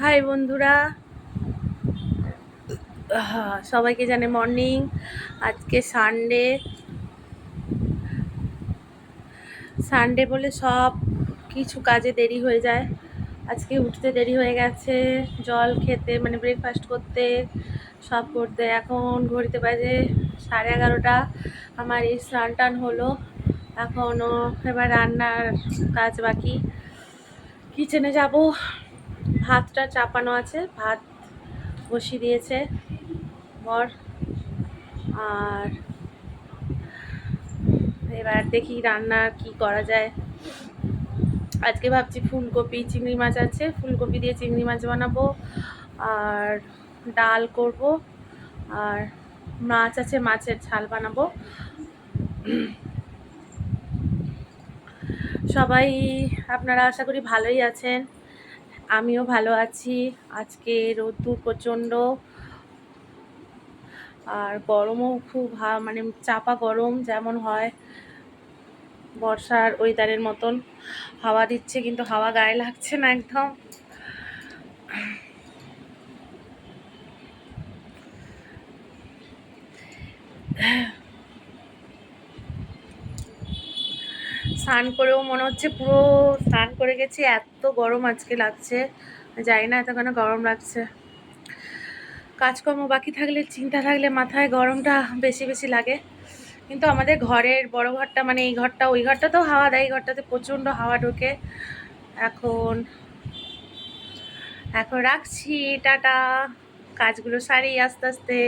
High বন্ধুরা, সবাইকে জানে মর্নিং। আজকে সানডে। সানডে বলে সব কিছু কাজে দেরি হয়ে যায়। আজকে উঠতে দেরি হয়ে গেছে, জল খেতে মানে ব্রেকফাস্ট করতে, সব করতে। এখন ঘড়িতে বাজে 11:30। আমার এই স্নান টান হলো, এখনও এবার রান্নার কাজ বাকি। কিচেনে যাব, ভাতটা চাপানো আছে, ভাত বসিয়ে দিয়েছে বর। আর এবার দেখি রান্না কি করা যায়। আজকে ভাবছি ফুলকপি চিংড়ি মাছ আছে, ফুলকপি দিয়ে চিংড়ি মাছ বানাবো, আর ডাল করব, আর মাছ আছে, মাছের ঝাল বানাবো। সবাই আপনারা আশা করি ভালোই আছেন, আমিও ভালো আছি। আজকে রোদ্দুর প্রচণ্ড, আর গরমও খুব, মানে চাপা গরম যেমন হয় বর্ষার ওয়েদারের মতন। হাওয়া দিচ্ছে কিন্তু হাওয়া গায়ে লাগছে না একদম। স্নান করেও মনে হচ্ছে পুরো স্নান করে গেছি, এত গরম আজকে লাগছে। জানি না এতখানি গরম লাগছে। কাজকর্ম বাকি থাকলে, চিন্তা থাকলে মাথায় গরমটা বেশি বেশি লাগে। কিন্তু আমাদের ঘরের বড় ঘরটা, মানে এই ঘরটা, ওই ঘরটা তো হাওয়া দেয়, এই ঘরটাতে প্রচণ্ড হাওয়া ঢোকে। এখন এখন রাখছি, টাটা। কাজগুলো সারি আস্তে আস্তে।